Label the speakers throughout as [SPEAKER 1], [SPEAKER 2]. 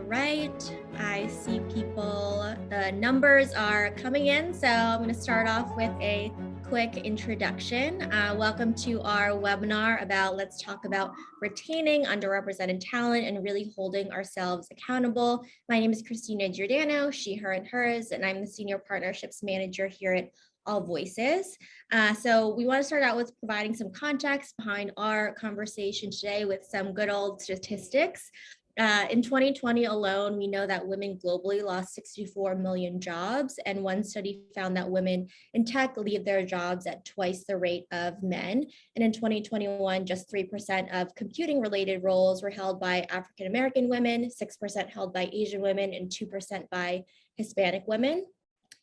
[SPEAKER 1] right, I see people, the numbers are coming in, so I'm going to start off with a quick introduction. Welcome to our webinar about let's talk about retaining underrepresented talent and really holding ourselves accountable. My name is Christina Giordano, she, her, and hers, and I'm the Senior Partnerships Manager here at AllVoices. So we want to start out with providing some context behind our conversation today with some good old statistics. In 2020 alone, we know that women globally lost 64 million jobs, and one study found that women in tech leave their jobs at twice the rate of men. And in 2021, just 3% of computing-related roles were held by African-American women, 6% held by Asian women, and 2% by Hispanic women.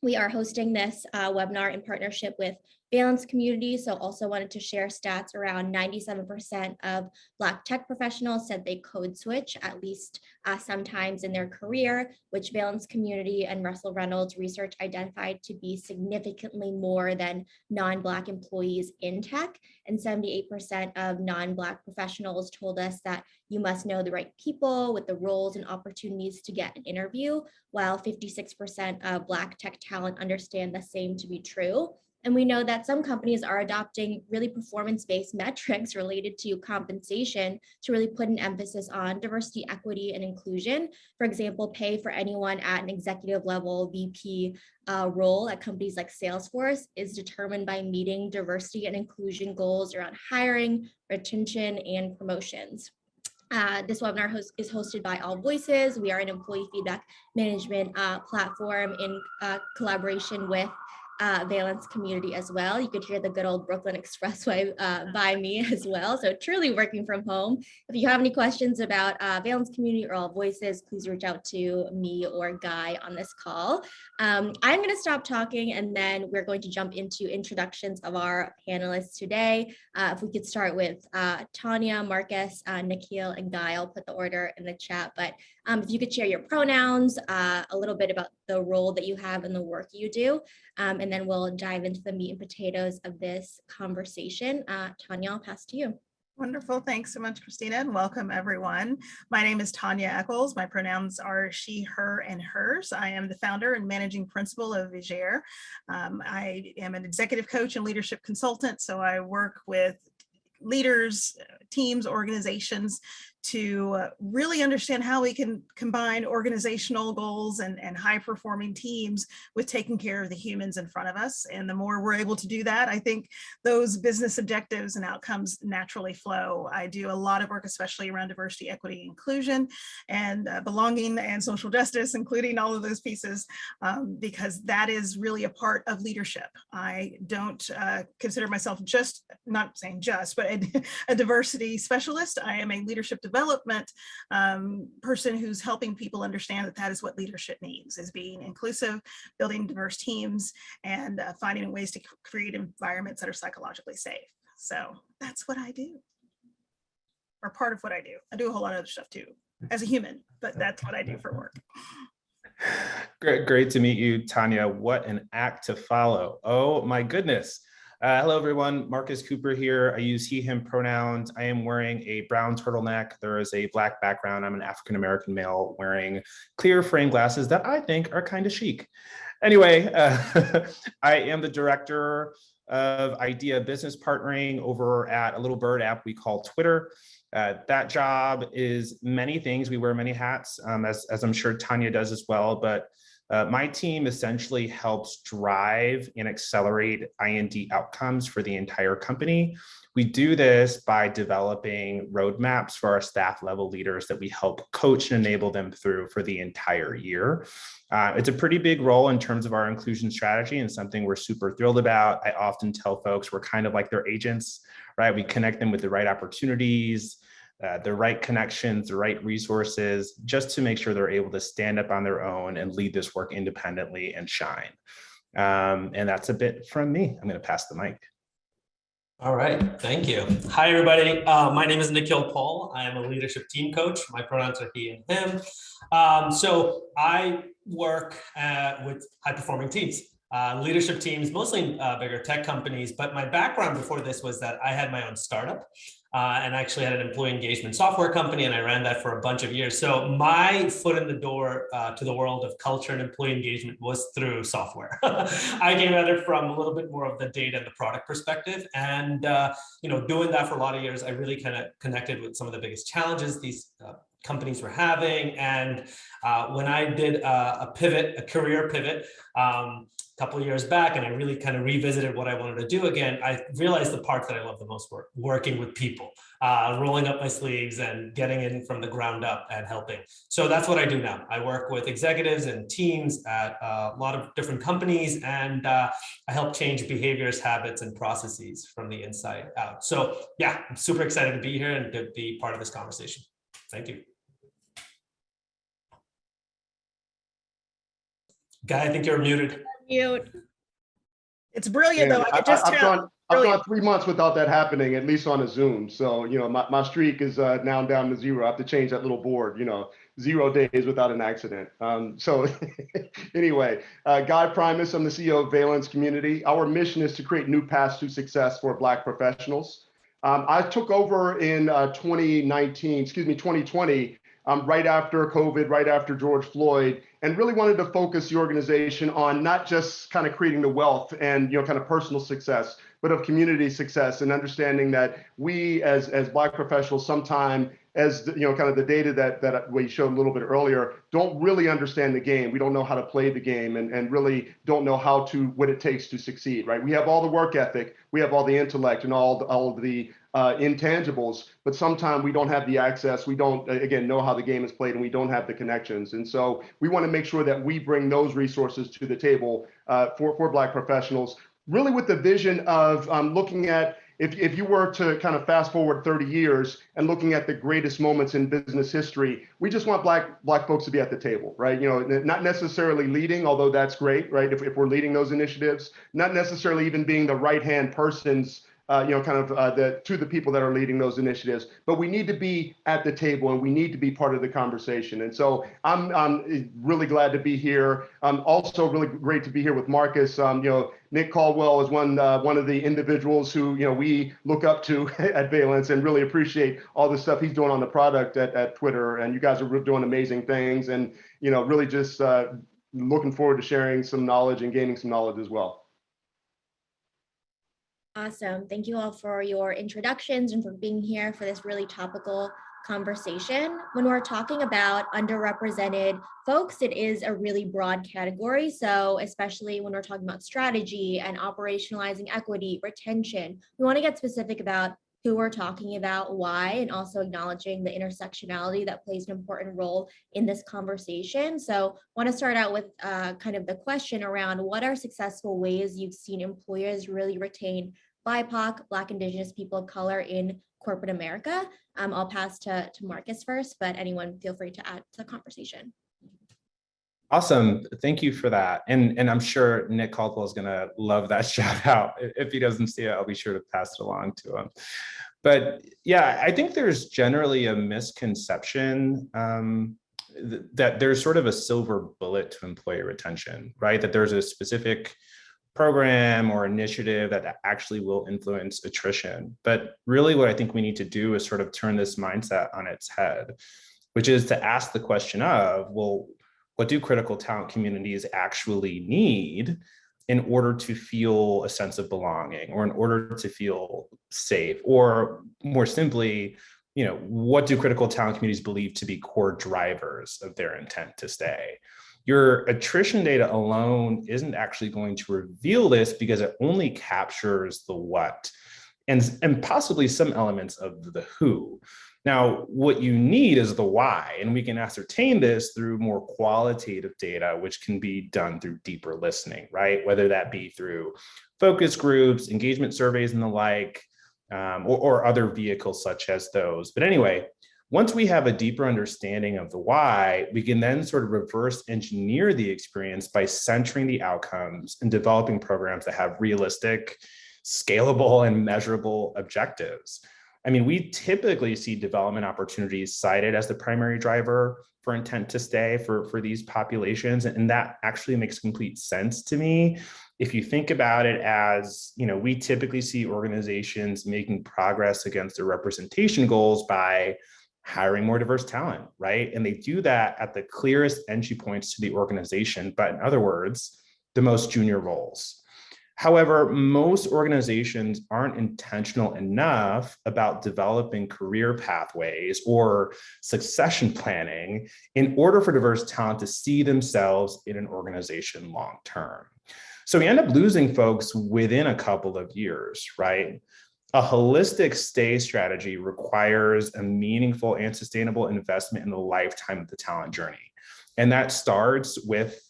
[SPEAKER 1] We are hosting this webinar in partnership with Valence community. So also wanted to share stats around 97% of Black tech professionals said they code switch at least sometimes in their career, which Valence community and Russell Reynolds research identified to be significantly more than non-Black employees in tech. And 78% of non-Black professionals told us that you must know the right people with the roles and opportunities to get an interview, while 56% of Black tech talent understand the same to be true. And we know that some companies are adopting really performance-based metrics related to compensation to really put an emphasis on diversity, equity, and inclusion. For example, pay for anyone at an executive level VP role at companies like Salesforce is determined by meeting diversity and inclusion goals around hiring, retention, and promotions. This webinar is hosted by AllVoices. We are an employee feedback management platform in collaboration with Valence community as well. You could hear the good old Brooklyn Expressway by me as well. So truly working from home. If you have any questions about Valence community or AllVoices, please reach out to me or Guy on this call. I'm going to stop talking and then we're going to jump into introductions of our panelists today. If we could start with Tonya, Marcus, Nikhil, and Guy. I'll put the order in the chat, but if you could share your pronouns, a little bit about the role that you have and the work you do, and then we'll dive into the meat and potatoes of this conversation. Tonya, I'll pass to you.
[SPEAKER 2] Wonderful. Thanks so much, Christina, and welcome everyone. My name is Tonya Echols. My pronouns are she, her, and hers. I am the founder and managing principal of Vigere. I am an executive coach and leadership consultant, so I work with leaders, teams, organizations to really understand how we can combine organizational goals and high-performing teams with taking care of the humans in front of us. And the more we're able to do that, I think those business objectives and outcomes naturally flow. I do a lot of work, especially around diversity, equity, inclusion, and belonging and social justice, including all of those pieces, because that is really a part of leadership. I don't consider myself just, not saying just, but a diversity specialist. I am a leadership development person who's helping people understand that that is what leadership means, is being inclusive, building diverse teams, and finding ways to create environments that are psychologically safe. So that's what I do, or part of what I do. I do a whole lot of other stuff too, as a human, but that's what I do for work.
[SPEAKER 3] Great to meet you, Tonya. What an act to follow. Oh my goodness. Hello, everyone. Marcus Cooper here. I use he, him pronouns. I am wearing a brown turtleneck. There is a Black background. I'm an African-American male wearing clear frame glasses that I think are kind of chic. Anyway, I am the director of idea business partnering over at a little bird app we call Twitter. That job is many things. We wear many hats, as I'm sure Tonya does as well, but my team essentially helps drive and accelerate I&D outcomes for the entire company. We do this by developing roadmaps for our staff level leaders that we help coach and enable them through for the entire year. It's a pretty big role in terms of our inclusion strategy and something we're super thrilled about. I often tell folks we're kind of like their agents, right? We connect them with the right opportunities, the right connections, the right resources, just to make sure they're able to stand up on their own and lead this work independently and shine. And that's a bit from me. I'm going to pass the mic.
[SPEAKER 4] All right, thank you. Hi, everybody. My name is Nikhil Paul. I am a leadership team coach. My pronouns are he and him. So I work with high-performing teams. Leadership teams, mostly bigger tech companies, but my background before this was that I had my own startup. and I actually had an employee engagement software company, and I ran that for a bunch of years. So my foot in the door to the world of culture and employee engagement was through software. I came at it from a little bit more of the data and the product perspective, and doing that for a lot of years, I really kind of connected with some of the biggest challenges these companies were having. And when I did a career pivot, a couple of years back, and I really kind of revisited what I wanted to do again, I realized the parts that I love the most were working with people, rolling up my sleeves and getting in from the ground up and helping. So that's what I do now. I work with executives and teams at a lot of different companies, and I help change behaviors, habits, and processes from the inside out. So yeah, I'm super excited to be here and to be part of this conversation. Thank you. Guy, I think you're muted.
[SPEAKER 1] Mute.
[SPEAKER 2] It's brilliant, though. I could just tell.
[SPEAKER 5] I've gone 3 months without that happening, at least on a Zoom. So, my streak is now down to 0. I have to change that little board, 0 days without an accident. So anyway, Guy Primus, I'm the CEO of Valence Community. Our mission is to create new paths to success for Black professionals. I took over in 2020, right after COVID, right after George Floyd, and really wanted to focus the organization on not just kind of creating the wealth and kind of personal success, but of community success, and understanding that we as Black professionals sometimes, as kind of the data that we showed a little bit earlier, don't really understand the game. We don't know how to play the game, and really don't know what it takes to succeed, right? We have all the work ethic, we have all the intellect and all of the intangibles, but sometimes we don't have the access. We don't, again, know how the game is played, and we don't have the connections. And so we want to make sure that we bring those resources to the table for Black professionals, really with the vision of looking at, if you were to kind of fast forward 30 years and looking at the greatest moments in business history, we just want Black folks to be at the table, right? Not necessarily leading, although that's great, right? If we're leading those initiatives, not necessarily even being the right-hand persons to the people that are leading those initiatives, but we need to be at the table, and we need to be part of the conversation. And so I'm really glad to be here. Also really great to be here with Marcus. Nick Caldwell is one of the individuals who we look up to at Valence, and really appreciate all the stuff he's doing on the product at Twitter. And you guys are doing amazing things, and really just looking forward to sharing some knowledge and gaining some knowledge as well.
[SPEAKER 1] Awesome. Thank you all for your introductions and for being here for this really topical conversation. When we're talking about underrepresented folks, it is a really broad category. So especially when we're talking about strategy and operationalizing equity, retention, we want to get specific about who we're talking about, why, and also acknowledging the intersectionality that plays an important role in this conversation. So I want to start out with kind of the question around what are successful ways you've seen employers really retain BIPOC, Black, Indigenous people of color in corporate America. I'll pass to Marcus first, but anyone feel free to add to the conversation.
[SPEAKER 3] Awesome. Thank you for that. And I'm sure Nick Caldwell is going to love that shout out. If he doesn't see it, I'll be sure to pass it along to him. But yeah, I think there's generally a misconception that there's sort of a silver bullet to employee retention, right? That there's a specific program or initiative that actually will influence attrition. But really what I think we need to do is sort of turn this mindset on its head, which is to ask the question of, well, what do critical talent communities actually need in order to feel a sense of belonging, or in order to feel safe? Or more simply, what do critical talent communities believe to be core drivers of their intent to stay? Your attrition data alone isn't actually going to reveal this, because it only captures the what and possibly some elements of the who. Now, what you need is the why, and we can ascertain this through more qualitative data, which can be done through deeper listening, right? Whether that be through focus groups, engagement surveys, and the like, or other vehicles such as those. But anyway, once we have a deeper understanding of the why, we can then sort of reverse engineer the experience by centering the outcomes and developing programs that have realistic, scalable, and measurable objectives. I mean, we typically see development opportunities cited as the primary driver for intent to stay for these populations. And that actually makes complete sense to me. If you think about it as, we typically see organizations making progress against their representation goals by hiring more diverse talent, right? And they do that at the clearest entry points to the organization, but in other words, the most junior roles. However, most organizations aren't intentional enough about developing career pathways or succession planning in order for diverse talent to see themselves in an organization long term. So we end up losing folks within a couple of years, right? A holistic stay strategy requires a meaningful and sustainable investment in the lifetime of the talent journey. And that starts with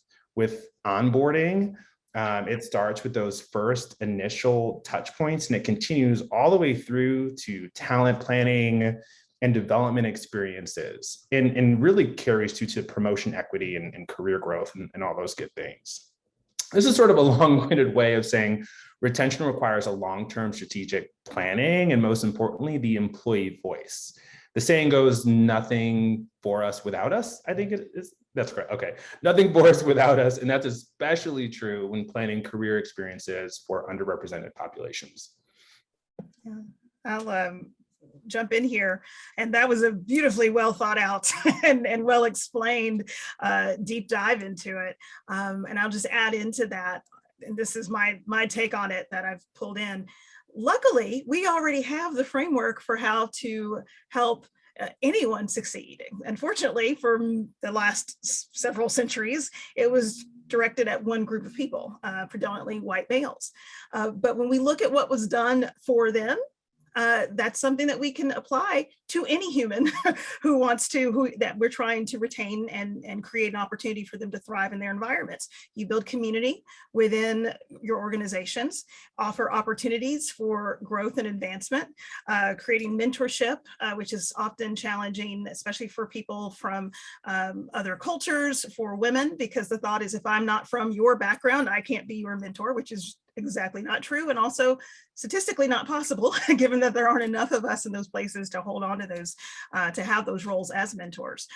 [SPEAKER 3] onboarding. It starts with those first initial touch points, and it continues all the way through to talent planning and development experiences, and really carries to promotion equity and career growth and all those good things. This is sort of a long-winded way of saying retention requires a long-term strategic planning, and most importantly, the employee voice. The saying goes, nothing for us without us, I think it is. That's correct. Okay. Nothing for us without us. And that's especially true when planning career experiences for underrepresented populations.
[SPEAKER 2] Yeah. I'll jump in here. And that was a beautifully well thought out and well explained deep dive into it. And I'll just add into that. And this is my take on it that I've pulled in. Luckily, we already have the framework for how to help anyone succeeding. Unfortunately, for the last several centuries, it was directed at one group of people, predominantly white males. But when we look at what was done for them, that's something that we can apply to any human who wants to, that we're trying to retain and create an opportunity for them to thrive in their environments. You build community within your organizations, offer opportunities for growth and advancement, creating mentorship, which is often challenging, especially for people from other cultures, for women, because the thought is if I'm not from your background, I can't be your mentor, which is exactly not true, and also statistically not possible, given that there aren't enough of us in those places to hold on to those, to have those roles as mentors.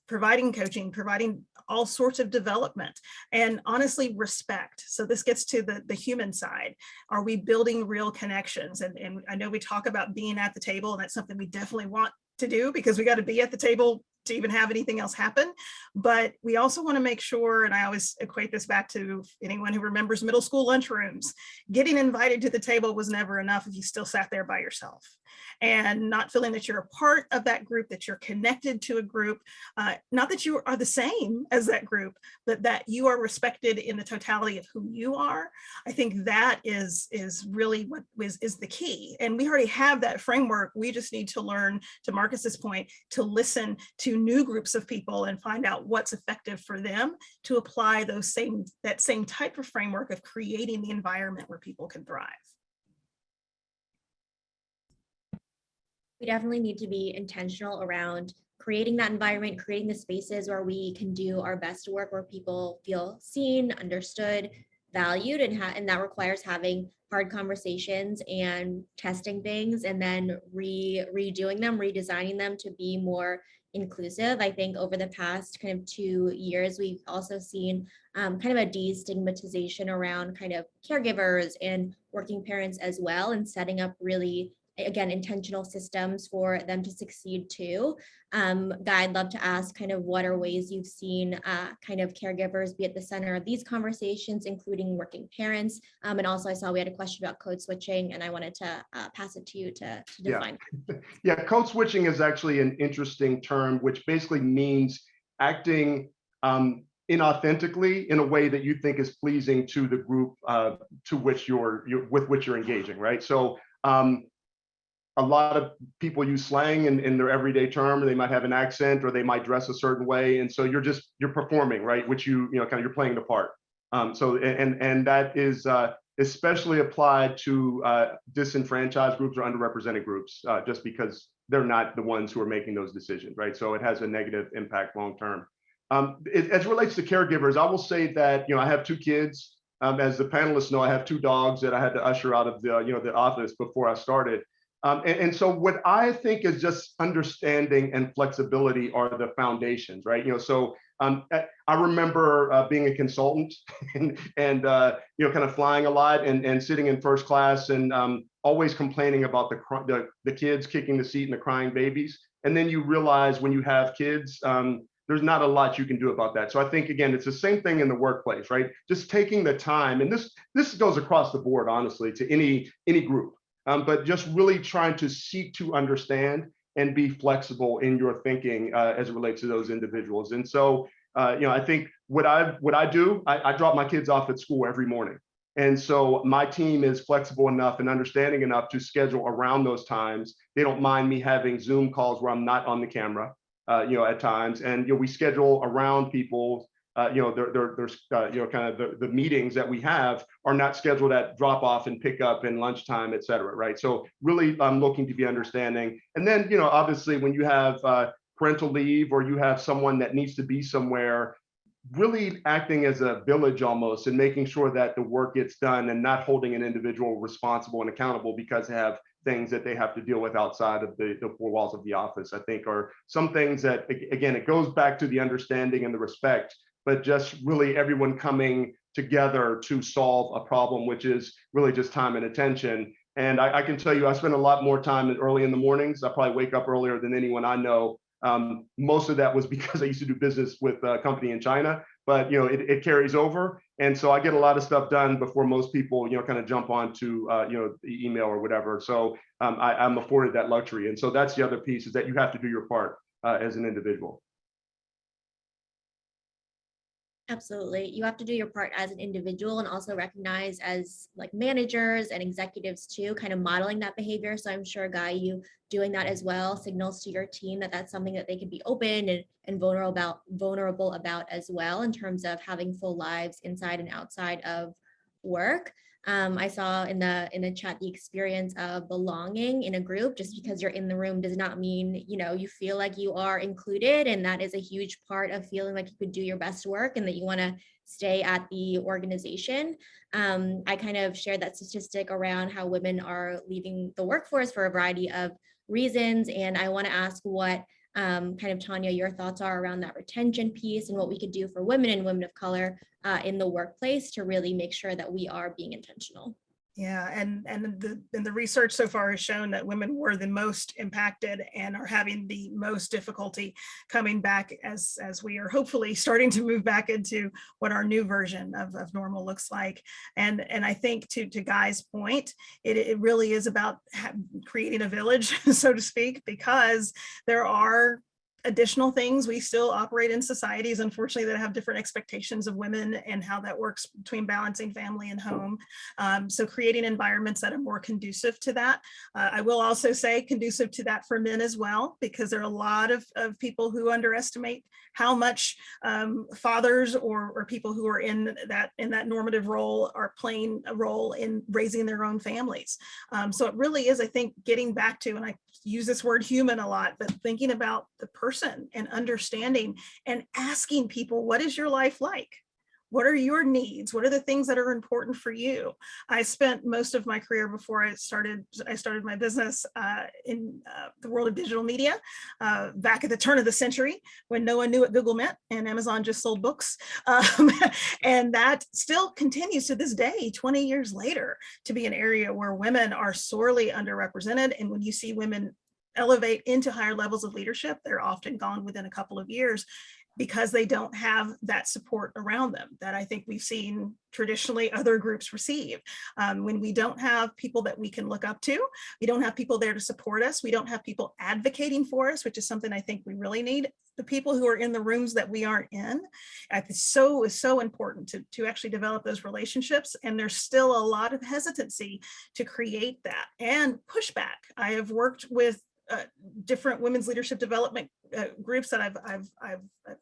[SPEAKER 2] Providing coaching, providing all sorts of development, and honestly, respect. So this gets to the human side. Are we building real connections? And I know we talk about being at the table, and that's something we definitely want to do, because we got to be at the table to even have anything else happen. But we also want to make sure, and I always equate this back to anyone who remembers middle school lunchrooms, getting invited to the table was never enough if you still sat there by yourself. And not feeling that you're a part of that group, that you're connected to a group, not that you are the same as that group, but that you are respected in the totality of who you are. I think that is really what is the key. And we already have that framework. We just need to learn, to Marcus's point, to listen to new groups of people and find out what's effective for them to apply that same type of framework of creating the environment where people can thrive.
[SPEAKER 1] We definitely need to be intentional around creating that environment, creating the spaces where we can do our best work, where people feel seen, understood, valued, and that requires having hard conversations and testing things and then redoing them, redesigning them to be more inclusive. I think over the past kind of 2 years, we've also seen kind of a destigmatization around kind of caregivers and working parents as well, and setting up really, again, intentional systems for them to succeed too. Guy, I'd love to ask kind of what are ways you've seen kind of caregivers be at the center of these conversations, including working parents. And also I saw we had a question about code switching, and I wanted to pass it to you to define.
[SPEAKER 5] Yeah, code switching is actually an interesting term, which basically means acting inauthentically in a way that you think is pleasing to the group to which with which you're engaging, right? So a lot of people use slang in their everyday term, and they might have an accent or they might dress a certain way. And so you're performing, right? Which you're playing the part. So that is especially applied to disenfranchised groups or underrepresented groups, just because they're not the ones who are making those decisions, right? So it has a negative impact long term. As it relates to caregivers, I will say that, I have 2 kids. As the panelists know, I have 2 dogs that I had to usher out of the office before I started. And so what I think is just understanding and flexibility are the foundations, right? So I remember being a consultant and kind of flying a lot and sitting in first class and always complaining about the kids kicking the seat and the crying babies. And then you realize when you have kids, there's not a lot you can do about that. So I think, again, it's the same thing in the workplace, right? Just taking the time, and this goes across the board, honestly, to any group. But just really trying to seek to understand and be flexible in your thinking as it relates to those individuals. And so, I think what I do, I drop my kids off at school every morning. And so my team is flexible enough and understanding enough to schedule around those times. They don't mind me having Zoom calls where I'm not on the camera, at times. And, we schedule around people. There's kind of the meetings that we have are not scheduled at drop off and pick up and lunchtime, et cetera, right? So really, I'm looking to be understanding. And then, obviously, when you have parental leave or you have someone that needs to be somewhere, really acting as a village almost and making sure that the work gets done and not holding an individual responsible and accountable because they have things that they have to deal with outside of the four walls of the office, I think are some things that, again, it goes back to the understanding and the respect, but just really everyone coming together to solve a problem, which is really just time and attention. And I can tell you, I spend a lot more time early in the mornings. I probably wake up earlier than anyone I know. Most of that was because I used to do business with a company in China, but it carries over. And so I get a lot of stuff done before most people, kind of jump onto, the email or whatever. So I'm afforded that luxury. And so that's the other piece, is that you have to do your part as an individual.
[SPEAKER 1] Absolutely. You have to do your part as an individual and also recognize as like managers and executives too, kind of modeling that behavior. So I'm sure, Guy, you doing that as well signals to your team that that's something that they can be open and vulnerable about as well, in terms of having full lives inside and outside of work. I saw in the chat the experience of belonging in a group. Just because you're in the room does not mean, you feel like you are included. And that is a huge part of feeling like you could do your best work and that you want to stay at the organization. I kind of shared that statistic around how women are leaving the workforce for a variety of reasons. And I want to ask what kind of, Tonya, your thoughts are around that retention piece and what we could do for women and women of color in the workplace to really make sure that we are being intentional.
[SPEAKER 2] Yeah, and the research so far has shown that women were the most impacted and are having the most difficulty coming back as we are hopefully starting to move back into what our new version of normal looks like. And I think to Guy's point, it really is about creating a village, so to speak, because there are additional things. We still operate in societies, unfortunately, that have different expectations of women and how that works between balancing family and home. So creating environments that are more conducive to that. I will also say conducive to that for men as well, because there are a lot of people who underestimate how much fathers or people who are in that normative role are playing a role in raising their own families. So it really is, I think, getting back to, and I use this word human a lot, but thinking about the person and understanding and asking people, what is your life like? What are your needs? What are the things that are important for you? I spent most of my career before I started my business in the world of digital media back at the turn of the century when no one knew what Google meant and Amazon just sold books. And that still continues to this day, 20 years later, to be an area where women are sorely underrepresented. And when you see women elevate into higher levels of leadership, they're often gone within a couple of years, because they don't have that support around them that I think we've seen traditionally other groups receive. When we don't have people that we can look up to, we don't have people there to support us, we don't have people advocating for us, which is something I think we really need. The people who are in the rooms that we aren't in, is so important to actually develop those relationships. And there's still a lot of hesitancy to create that and pushback. I have worked with different women's leadership development groups that I've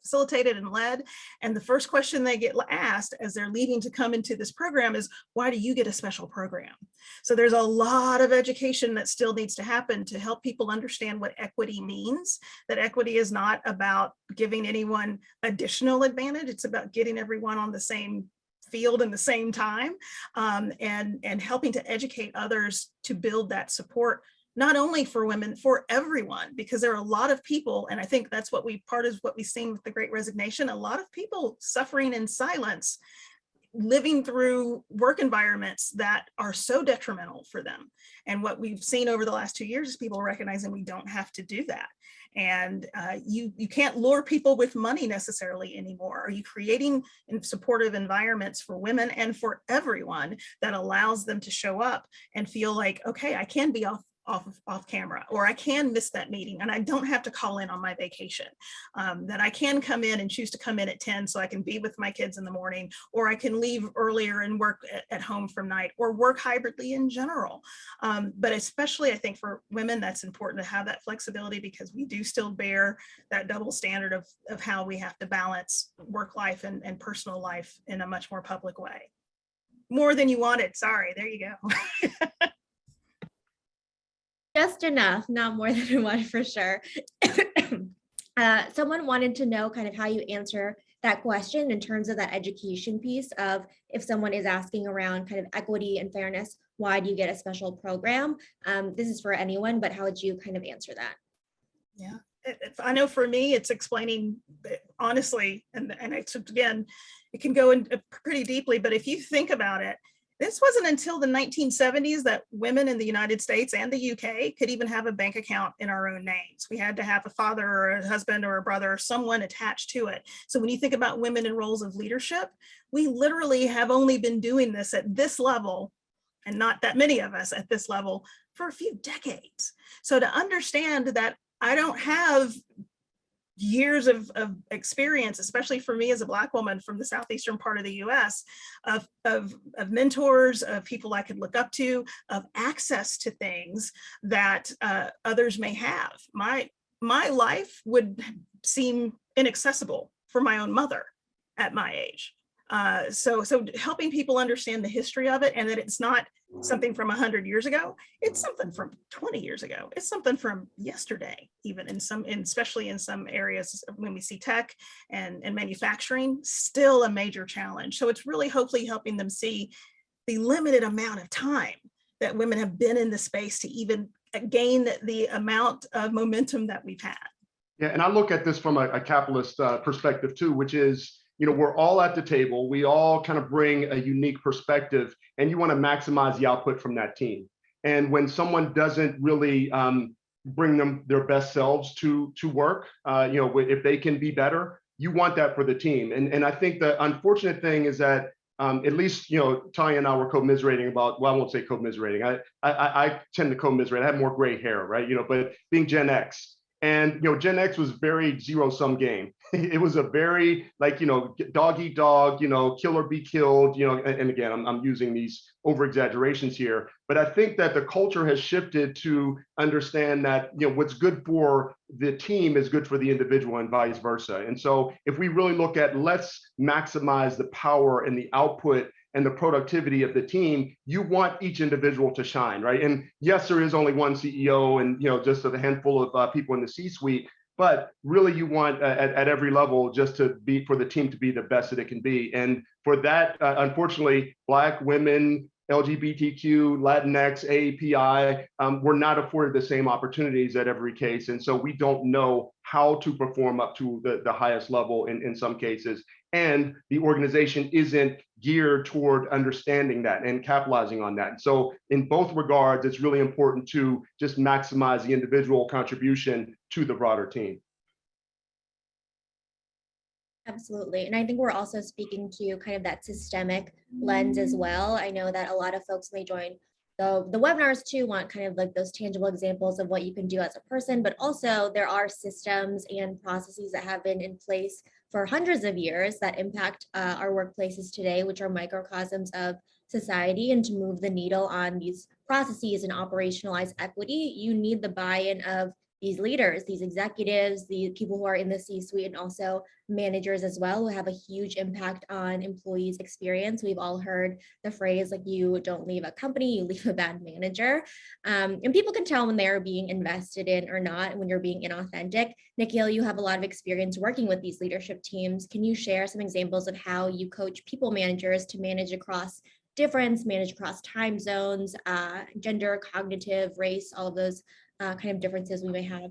[SPEAKER 2] facilitated and led. And the first question they get asked as they're leaving to come into this program is, why do you get a special program? So there's a lot of education that still needs to happen to help people understand what equity means, that equity is not about giving anyone additional advantage. It's about getting everyone on the same field in the same time, and helping to educate others to build that support, not only for women, for everyone, because there are a lot of people, and I think that's what part of what we've seen with the Great Resignation, a lot of people suffering in silence, living through work environments that are so detrimental for them. And what we've seen over the last 2 years is people recognizing we don't have to do that. And you can't lure people with money necessarily anymore. Are you creating supportive environments for women and for everyone that allows them to show up and feel like, okay, I can be off camera, or I can miss that meeting and I don't have to call in on my vacation, that I can come in and choose to come in at 10 so I can be with my kids in the morning, or I can leave earlier and work at home from night, or work hybridly in general. But especially I think for women, that's important to have that flexibility, because we do still bear that double standard of how we have to balance work life and personal life in a much more public way. More than you wanted, sorry, there you go.
[SPEAKER 1] Just enough, not more than one for sure. Someone wanted to know kind of how you answer that question in terms of that education piece of, if someone is asking around kind of equity and fairness, why do you get a special program? This is for anyone, but how would you kind of answer that?
[SPEAKER 2] Yeah, I know for me, it's explaining honestly, and it's, again, it can go in pretty deeply, but if you think about it, this wasn't until the 1970s that women in the United States and the UK could even have a bank account in our own names. We had to have a father or a husband or a brother or someone attached to it. So when you think about women in roles of leadership, we literally have only been doing this at this level, and not that many of us at this level, for a few decades. So to understand that I don't have years of experience, especially for me as a Black woman from the southeastern part of the US, of mentors, of people I could look up to, of access to things that others may have. My life would seem inaccessible for my own mother at my age. So helping people understand the history of it, and that it's not something from 100 years ago, it's something from 20 years ago, it's something from yesterday, even especially in some areas when we see tech and manufacturing, still a major challenge. So it's really hopefully helping them see the limited amount of time that women have been in the space to even gain the amount of momentum that we've had.
[SPEAKER 5] Yeah, and I look at this from a capitalist perspective too, which is, we're all at the table. We all kind of bring a unique perspective, and you want to maximize the output from that team. And when someone doesn't really bring their best selves to work, if they can be better, you want that for the team. And I think the unfortunate thing is that at least, Tonya and I were commiserating about, well, I won't say commiserating. I tend to commiserate. I have more gray hair, right? But being Gen X. And Gen X was very zero-sum game. It was a very dog eat dog, kill or be killed, and again, I'm using these over exaggerations here, but I think that the culture has shifted to understand that what's good for the team is good for the individual and vice versa. And so if we really look at, let's maximize the power and the output and the productivity of the team, you want each individual to shine, right? And yes, there is only one CEO and just a handful of people in the C-suite, but really you want at every level just for the team to be the best that it can be. And for that, unfortunately, Black women, LGBTQ, Latinx, AAPI, we're not afforded the same opportunities at every case. And so we don't know how to perform up to the highest level in some cases. And the organization isn't geared toward understanding that and capitalizing on that. And so in both regards, it's really important to just maximize the individual contribution to the broader team.
[SPEAKER 1] Absolutely. And I think we're also speaking to kind of that systemic lens as well. I know that a lot of folks may join the webinars too, want kind of like those tangible examples of what you can do as a person, but also there are systems and processes that have been in place for hundreds of years that impact our workplaces today, which are microcosms of society. And to move the needle on these processes and operationalize equity, you need the buy-in of these leaders, these executives, the people who are in the C-suite, and also managers as well, who have a huge impact on employees' experience. We've all heard the phrase, like, you don't leave a company, you leave a bad manager. And people can tell when they're being invested in or not, when you're being inauthentic. Nikhil, you have a lot of experience working with these leadership teams. Can you share some examples of how you coach people managers to manage across difference, manage across time zones, gender, cognitive, race, all of those kind of differences we may have?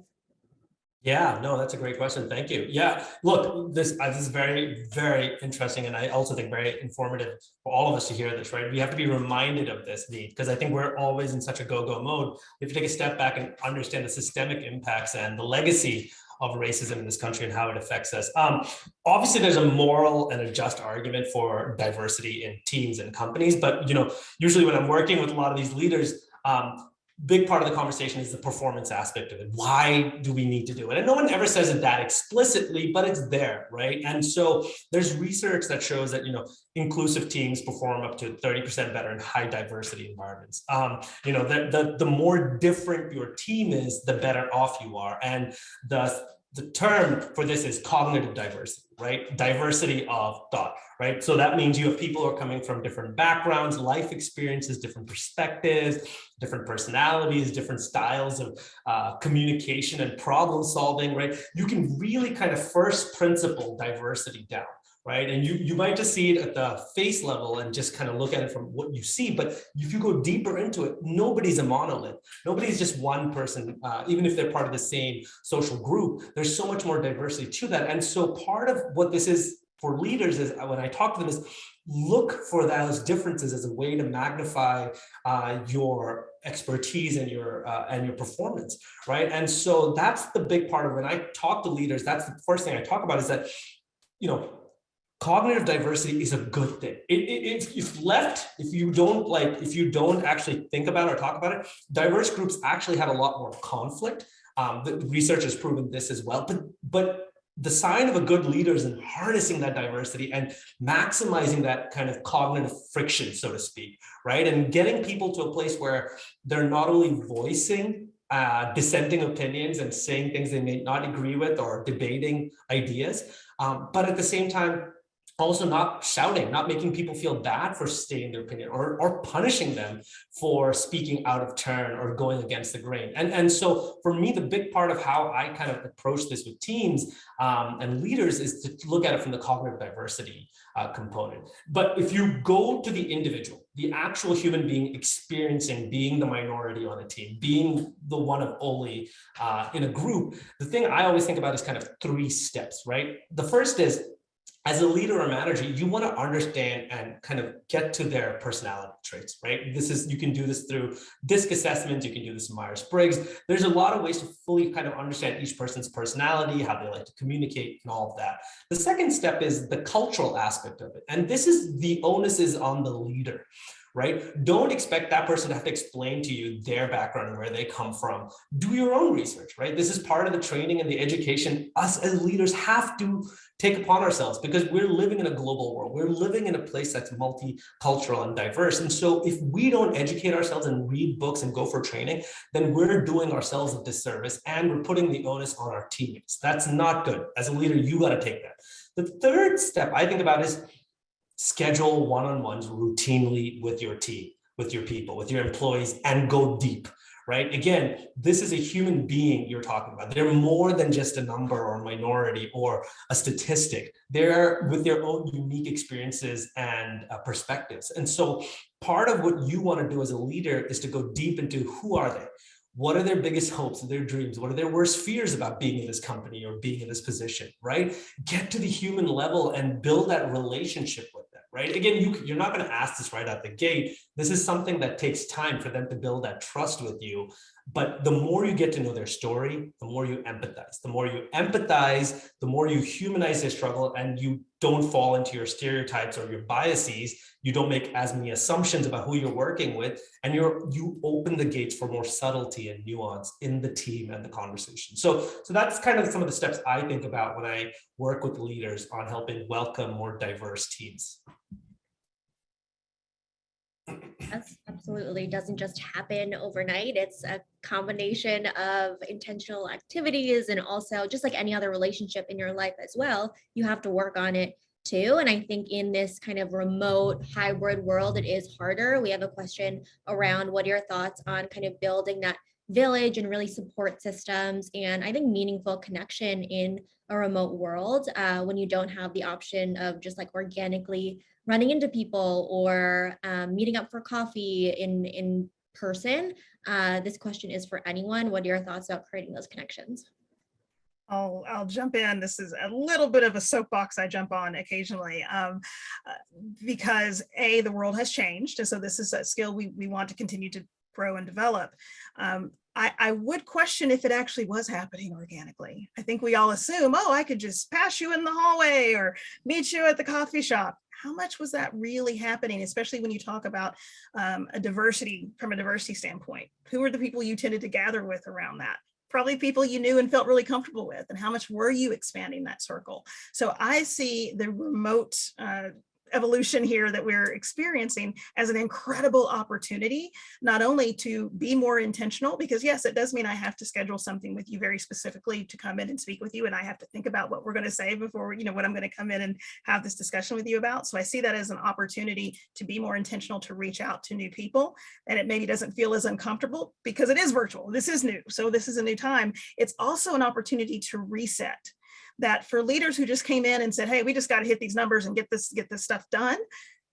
[SPEAKER 4] Yeah, no, that's a great question. Thank you. Yeah, look, this is very, very interesting. And I also think very informative for all of us to hear this, right? We have to be reminded of this need because I think we're always in such a go-go mode. We have to take a step back and understand the systemic impacts and the legacy of racism in this country and how it affects us. Obviously, there's a moral and a just argument for diversity in teams and companies. But, usually when I'm working with a lot of these leaders, big part of the conversation is the performance aspect of it. Why do we need to do it? And no one ever says it that explicitly, but it's there, right? And so there's research that shows that, inclusive teams perform up to 30% better in high diversity environments. The more different your team is, the better off you are. And the term for this is cognitive diversity, right? Diversity of thought, right? So that means you have people who are coming from different backgrounds, life experiences, different perspectives, different personalities, different styles of communication and problem solving, right? You can really kind of first principle diversity down, right? And you might just see it at the face level and just kind of look at it from what you see, but if you go deeper into it, nobody's a monolith. Nobody's just one person, even if they're part of the same social group. There's so much more diversity to that. And so part of what this is for leaders is, when I talk to them, is look for those differences as a way to magnify your expertise and your performance, right? And so that's the big part of when I talk to leaders. That's the first thing I talk about is that, cognitive diversity is a good thing. If you don't actually think about it or talk about it, diverse groups actually have a lot more conflict. The research has proven this as well. But the sign of a good leader is in harnessing that diversity and maximizing that kind of cognitive friction, so to speak, right? And getting people to a place where they're not only voicing dissenting opinions and saying things they may not agree with or debating ideas, but at the same time, also not shouting, not making people feel bad for stating their opinion or punishing them for speaking out of turn or going against the grain. And so for me, the big part of how I kind of approach this with teams and leaders is to look at it from the cognitive diversity component. But if you go to the individual, the actual human being experiencing being the minority on a team, being the one of only in a group, the thing I always think about is kind of 3 steps, right? The first is, as a leader or manager, you want to understand and kind of get to their personality traits, right? You can do this through DISC assessments, you can do this in Myers-Briggs. There's a lot of ways to fully kind of understand each person's personality, how they like to communicate and all of that. The second step is the cultural aspect of it. And this is the onus is on the leader, right? Don't expect that person to have to explain to you their background and where they come from. Do your own research, right? This is part of the training and the education us as leaders have to take upon ourselves because we're living in a global world. We're living in a place that's multicultural and diverse. And so if we don't educate ourselves and read books and go for training, then we're doing ourselves a disservice and we're putting the onus on our teammates. That's not good. As a leader, you got to take that. The third step I think about is schedule one-on-ones routinely with your team, with your people, with your employees, and go deep, right? Again, this is a human being you're talking about. They're more than just a number or a minority or a statistic. They're with their own unique experiences and perspectives. And so part of what you want to do as a leader is to go deep into who are they? What are their biggest hopes and their dreams? What are their worst fears about being in this company or being in this position, right? Get to the human level and build that relationship with them, right? Again, you're not going to ask this right out the gate. This is something that takes time for them to build that trust with you. But the more you get to know their story, the more you empathize. The more you empathize, the more you humanize their struggle and you don't fall into your stereotypes or your biases. You don't make as many assumptions about who you're working with, and you open the gates for more subtlety and nuance in the team and the conversation. So that's kind of some of the steps I think about when I work with leaders on helping welcome more diverse teams.
[SPEAKER 1] That's absolutely doesn't just happen overnight. It's a combination of intentional activities and also just like any other relationship in your life as well, you have to work on it too. And I think in this kind of remote hybrid world, it is harder. We have a question around what are your thoughts on kind of building that village and really support systems and I think meaningful connection in a remote world when you don't have the option of just like organically running into people or meeting up for coffee in person. This question is for anyone. What are your thoughts about creating those connections?
[SPEAKER 2] I'll jump in. This is a little bit of a soapbox I jump on occasionally because the world has changed. And so this is a skill we want to continue to grow and develop. I would question if it actually was happening organically. I think we all assume, oh, I could just pass you in the hallway or meet you at the coffee shop. How much was that really happening, especially when you talk about from a diversity standpoint? Who were the people you tended to gather with around that? Probably people you knew and felt really comfortable with, and how much were you expanding that circle? So I see the remote evolution here that we're experiencing as an incredible opportunity, not only to be more intentional, because yes, it does mean I have to schedule something with you very specifically to come in and speak with you, and I have to think about what we're going to say before, what I'm going to come in and have this discussion with you about. So I see that as an opportunity to be more intentional, to reach out to new people, and it maybe doesn't feel as uncomfortable because it is virtual. This is new, so this is a new time. It's also an opportunity to reset. That for leaders who just came in and said, hey, we just got to hit these numbers and get this stuff done.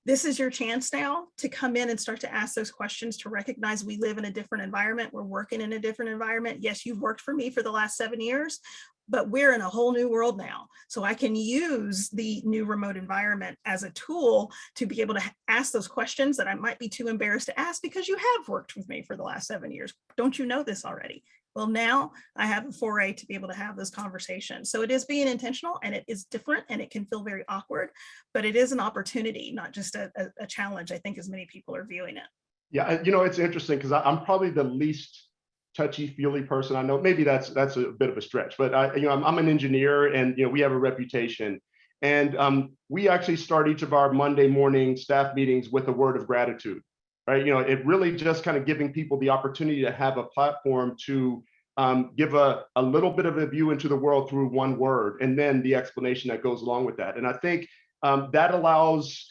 [SPEAKER 2] This is your chance now to come in and start to ask those questions, to recognize we live in a different environment. We're working in a different environment. Yes, you've worked for me for the last 7 years, but we're in a whole new world now. So I can use the new remote environment as a tool to be able to ask those questions that I might be too embarrassed to ask because you have worked with me for the last 7 years. Don't you know this already? Well, now I have a foray to be able to have those conversations. So it is being intentional, and it is different, and it can feel very awkward, but it is an opportunity, not just a challenge, I think, as many people are viewing it.
[SPEAKER 5] Yeah, it's interesting because I'm probably the least touchy-feely person I know. Maybe that's a bit of a stretch, but I'm an engineer, and we have a reputation. And we actually start each of our Monday morning staff meetings with a word of gratitude. Right, it really just kind of giving people the opportunity to have a platform to give a little bit of a view into the world through one word, and then the explanation that goes along with that. And I think that allows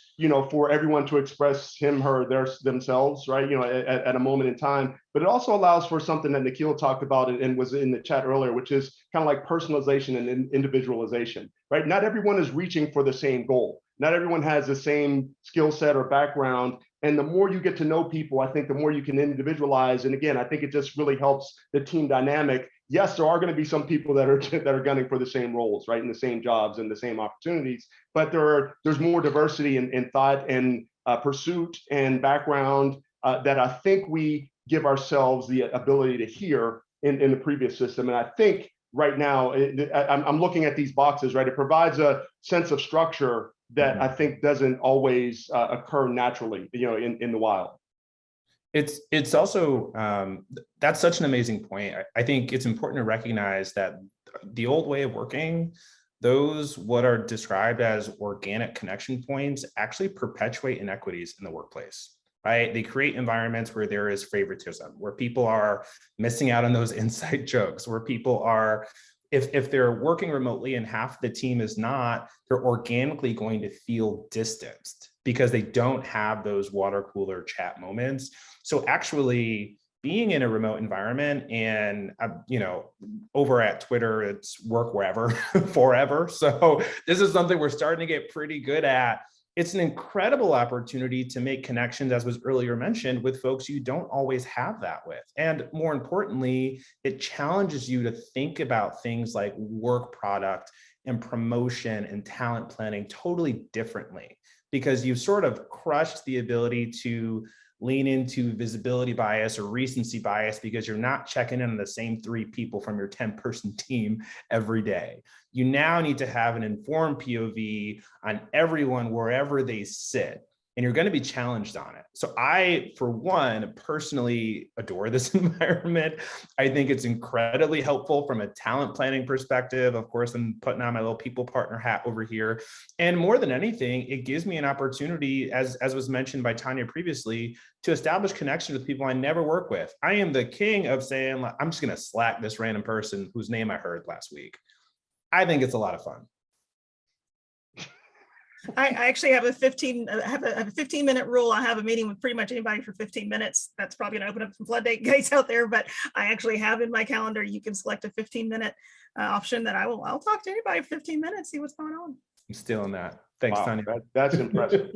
[SPEAKER 5] for everyone to express him, her, themselves, right? At a moment in time. But it also allows for something that Nikhil talked about and was in the chat earlier, which is kind of like personalization and individualization, right? Not everyone is reaching for the same goal. Not everyone has the same skill set or background. And the more you get to know people, I think the more you can individualize. And again, I think it just really helps the team dynamic. Yes, there are going to be some people that are gunning for the same roles, right, in the same jobs and the same opportunities. But there's more diversity in thought and pursuit and background that I think we give ourselves the ability to hear in the previous system. And I think right now, I'm looking at these boxes, right? It provides a sense of structure that I think doesn't always occur naturally, in the wild.
[SPEAKER 3] It's also, that's such an amazing point. I think it's important to recognize that the old way of working, those what are described as organic connection points actually perpetuate inequities in the workplace, right? They create environments where there is favoritism, where people are missing out on those inside jokes, where people are, if they're working remotely and half the team is not, they're organically going to feel distanced because they don't have those water cooler chat moments. So actually being in a remote environment and, over at Twitter, it's work wherever, forever. So this is something we're starting to get pretty good at. It's an incredible opportunity to make connections, as was earlier mentioned, with folks you don't always have that with. And more importantly, it challenges you to think about things like work product and promotion and talent planning totally differently, because you've sort of crushed the ability to lean into visibility bias or recency bias because you're not checking in on the same 3 people from your 10-person team every day. You now need to have an informed POV on everyone wherever they sit, and you're going to be challenged on it. So I, for one, personally adore this environment. I think it's incredibly helpful from a talent planning perspective. Of course, I'm putting on my little people partner hat over here. And more than anything, it gives me an opportunity, as was mentioned by Tonya previously, to establish connections with people I never work with. I am the king of saying, I'm just going to Slack this random person whose name I heard last week. I think it's a lot of fun.
[SPEAKER 2] I actually have a 15-minute rule. I have a meeting with pretty much anybody for 15 minutes. That's probably going to open up some floodgates out there, but I actually have in my calendar, you can select a 15-minute option that I'll talk to anybody for 15 minutes, see what's going on.
[SPEAKER 3] I'm stealing that. Thanks,
[SPEAKER 5] Wow,
[SPEAKER 3] Tonya.
[SPEAKER 5] that's impressive.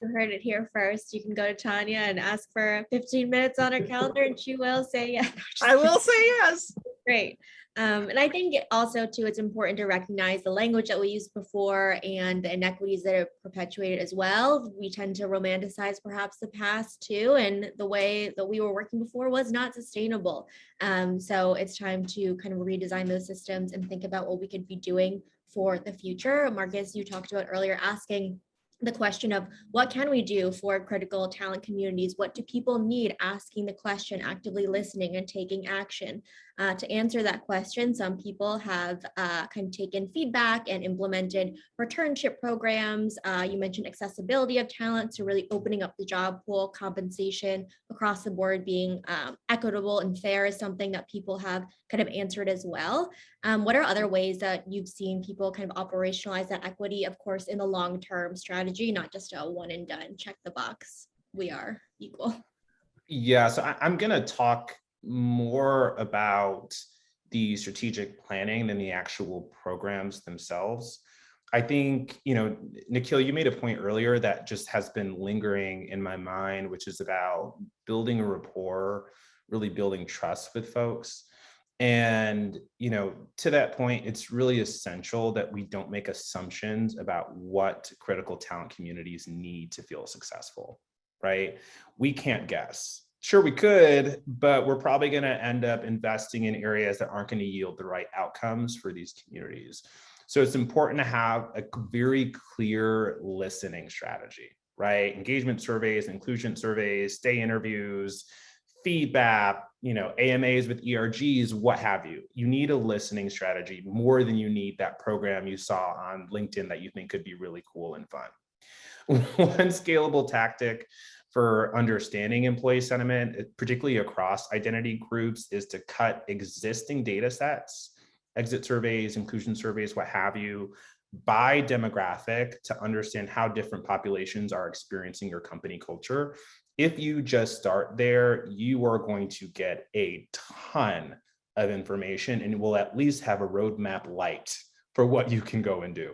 [SPEAKER 1] You heard it here first. You can go to Tonya and ask for 15 minutes on her calendar, and she will say yes.
[SPEAKER 2] I will say yes.
[SPEAKER 1] Great. And I think also too, it's important to recognize the language that we used before and the inequities that are perpetuated as well. We tend to romanticize perhaps the past too, and the way that we were working before was not sustainable. So it's time to kind of redesign those systems and think about what we could be doing for the future. Marcus, you talked about earlier asking the question of what can we do for critical talent communities? What do people need? Asking the question, actively listening and taking action. To answer that question, some people have kind of taken feedback and implemented returnship programs. You mentioned accessibility of talent, so really opening up the job pool, compensation across the board being equitable and fair is something that people have kind of answered as well. What are other ways that you've seen people kind of operationalize that equity, of course, in the long-term strategy, not just a one and done, check the box, we are equal?
[SPEAKER 3] Yeah, so I'm going to talk more about the strategic planning than the actual programs themselves. I think, Nikhil, you made a point earlier that just has been lingering in my mind, which is about building a rapport, really building trust with folks. And, to that point, it's really essential that we don't make assumptions about what critical talent communities need to feel successful, right? We can't guess. Sure, we could, but we're probably going to end up investing in areas that aren't going to yield the right outcomes for these communities. So it's important to have a very clear listening strategy, right? Engagement surveys, inclusion surveys, stay interviews, feedback, AMAs with ERGs, what have you. You need a listening strategy more than you need that program you saw on LinkedIn that you think could be really cool and fun. One scalable tactic for understanding employee sentiment, particularly across identity groups, is to cut existing data sets, exit surveys, inclusion surveys, what have you, by demographic to understand how different populations are experiencing your company culture. If you just start there, you are going to get a ton of information and will at least have a roadmap light for what you can go and do.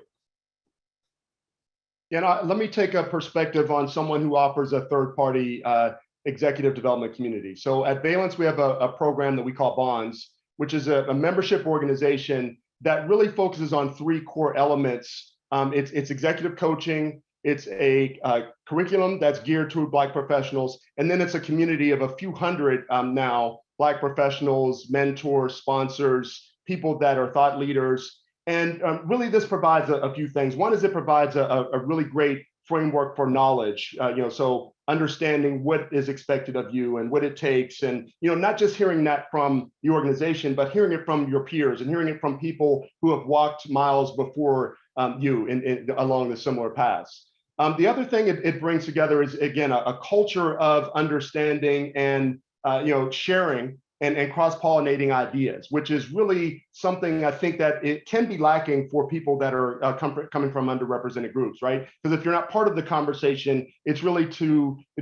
[SPEAKER 5] Let me take a perspective on someone who offers a third-party executive development community. So at Valence, we have a program that we call Bonds, which is a membership organization that really focuses on three core elements. It's executive coaching, it's a curriculum that's geared to Black professionals, and then it's a community of a few hundred now Black professionals, mentors, sponsors, people that are thought leaders. And really, this provides a few things. One is it provides a really great framework for knowledge, so understanding what is expected of you and what it takes. And, not just hearing that from the organization, but hearing it from your peers and hearing it from people who have walked miles before you along the similar paths. The other thing it brings together is, again, a culture of understanding and, sharing and cross-pollinating ideas, which is really something I think that it can be lacking for people that are coming from underrepresented groups, right? Because if you're not part of the conversation, it's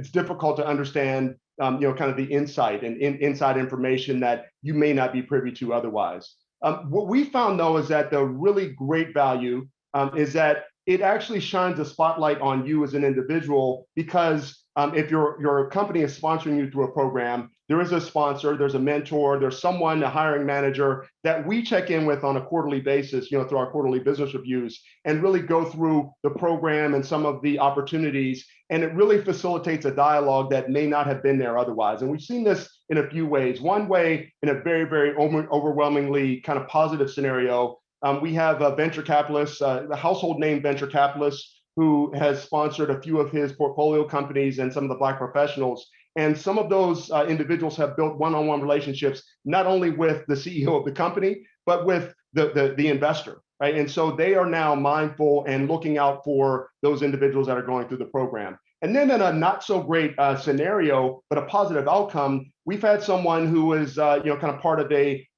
[SPEAKER 5] difficult to understand, kind of the insight and inside information that you may not be privy to otherwise. What we found, though, is that the really great value is that it actually shines a spotlight on you as an individual, because if your company is sponsoring you through a program, there is a sponsor, there's a mentor, there's someone, a hiring manager that we check in with on a quarterly basis, through our quarterly business reviews, and really go through the program and some of the opportunities. And it really facilitates a dialogue that may not have been there otherwise. And we've seen this in a few ways. One way, in a very, very overwhelmingly kind of positive scenario, we have a venture capitalist, a household name venture capitalist, who has sponsored a few of his portfolio companies and some of the Black professionals. And some of those individuals have built one-on-one relationships, not only with the CEO of the company, but with the investor, right? And so they are now mindful and looking out for those individuals that are going through the program. And then in a not so great scenario, but a positive outcome, we've had someone who is, kind of part of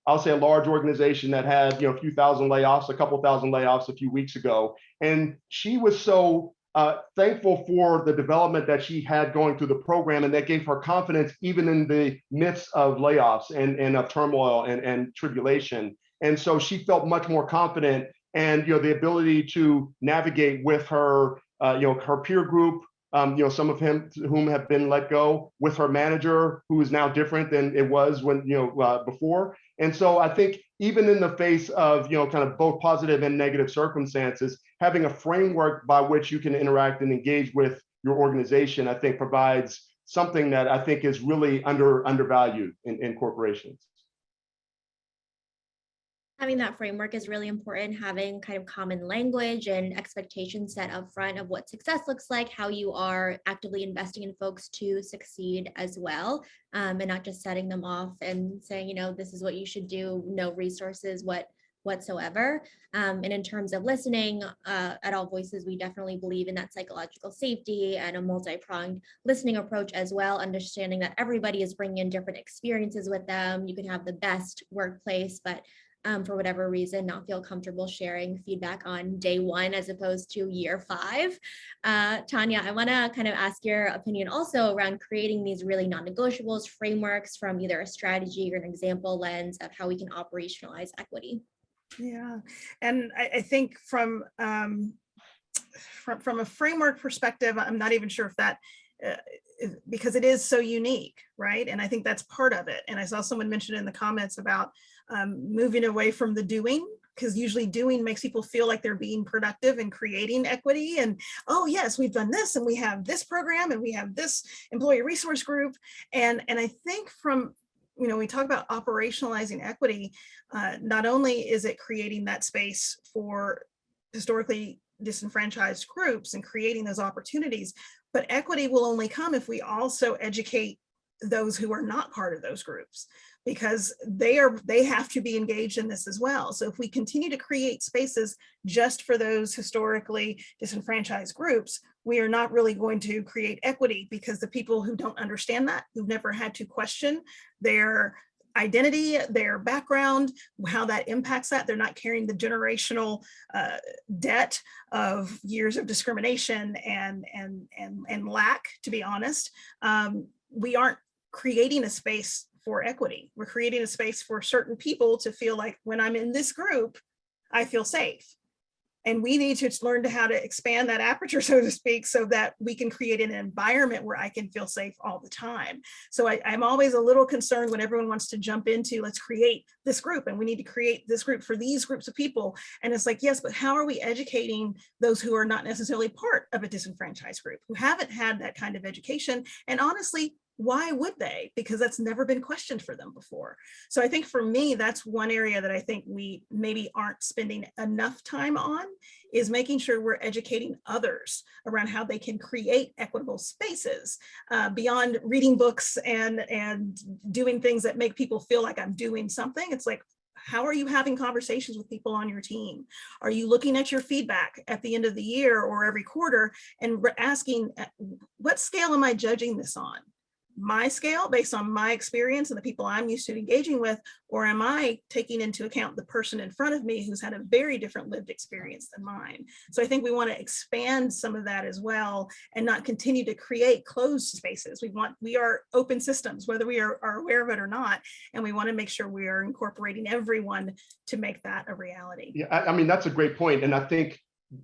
[SPEAKER 5] I'll say a large organization that had, a few thousand layoffs, a couple thousand layoffs a few weeks ago. And she was so thankful for the development that she had going through the program, and that gave her confidence even in the midst of layoffs and of turmoil and tribulation. And so she felt much more confident, and the ability to navigate with her her peer group, some of whom have been let go, with her manager, who is now different than it was when before. And so I think even in the face of kind of both positive and negative circumstances, having a framework by which you can interact and engage with your organization, I think provides something that I think is really undervalued in corporations.
[SPEAKER 1] Having that framework is really important, having kind of common language and expectations set up front of what success looks like, how you are actively investing in folks to succeed as well, and not just setting them off and saying, this is what you should do, no resources whatsoever. And in terms of listening, at AllVoices, we definitely believe in that psychological safety and a multi-pronged listening approach as well, understanding that everybody is bringing in different experiences with them. You can have the best workplace, but for whatever reason, not feel comfortable sharing feedback on day one as opposed to year 5. Tonya, I want to kind of ask your opinion also around creating these really non-negotiables frameworks from either a strategy or an example lens of how we can operationalize equity.
[SPEAKER 2] Yeah, and I think from a framework perspective, I'm not even sure if that, because it is so unique, right? And I think that's part of it. And I saw someone mention in the comments about moving away from the doing, because usually doing makes people feel like they're being productive and creating equity. And, oh yes, we've done this, and we have this program, and we have this employee resource group. And I think from, we talk about operationalizing equity, not only is it creating that space for historically disenfranchised groups and creating those opportunities, but equity will only come if we also educate those who are not part of those groups, because they have to be engaged in this as well. So if we continue to create spaces just for those historically disenfranchised groups, we are not really going to create equity, because the people who don't understand that, who've never had to question their identity, their background, how that impacts that, they're not carrying the generational debt of years of discrimination and lack, to be honest. We aren't creating a space for equity. We're creating a space for certain people to feel like, when I'm in this group, I feel safe. And we need to learn how to expand that aperture, so to speak, so that we can create an environment where I can feel safe all the time. So I'm always a little concerned when everyone wants to jump into, let's create this group, and we need to create this group for these groups of people. And it's like, yes, but how are we educating those who are not necessarily part of a disenfranchised group, who haven't had that kind of education? And honestly, why would they? Because that's never been questioned for them before. So I think for me, that's one area that I think we maybe aren't spending enough time on, is making sure we're educating others around how they can create equitable spaces beyond reading books and doing things that make people feel like I'm doing something. It's like, how are you having conversations with people on your team? Are you looking at your feedback at the end of the year or every quarter and asking, what scale am I judging this on? My scale based on my experience and the people I'm used to engaging with, or am I taking into account the person in front of me who's had a very different lived experience than mine? So I think we want to expand some of that as well, and not continue to create closed spaces. We are open systems, whether we are aware of it or not, and we want to make sure we are incorporating everyone to make that a reality.
[SPEAKER 5] Yeah, I mean, that's a great point. And I think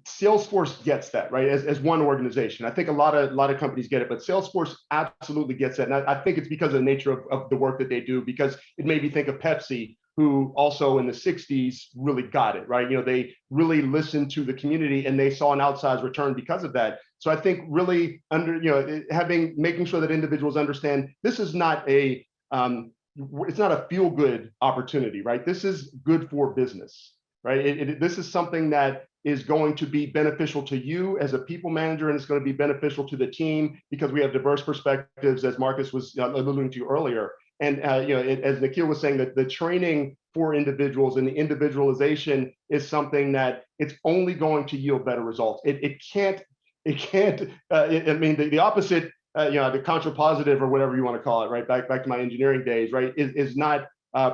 [SPEAKER 5] Salesforce gets that, right? As one organization. I think a lot of companies get it, but Salesforce absolutely gets it. And I think it's because of the nature of the work that they do, because it made me think of Pepsi, who also in the 60s really got it, right? They really listened to the community, and they saw an outsized return because of that. So I think really making sure that individuals understand this is not it's not a feel-good opportunity, right? This is good for business, right? This is something that is going to be beneficial to you as a people manager, and it's going to be beneficial to the team because we have diverse perspectives, as Marcus was alluding to earlier. And as Nikhil was saying, that the training for individuals and the individualization is something that it's only going to yield better results. It can't. I mean, the opposite. The contrapositive, or whatever you want to call it, right? Back to my engineering days, right? Is not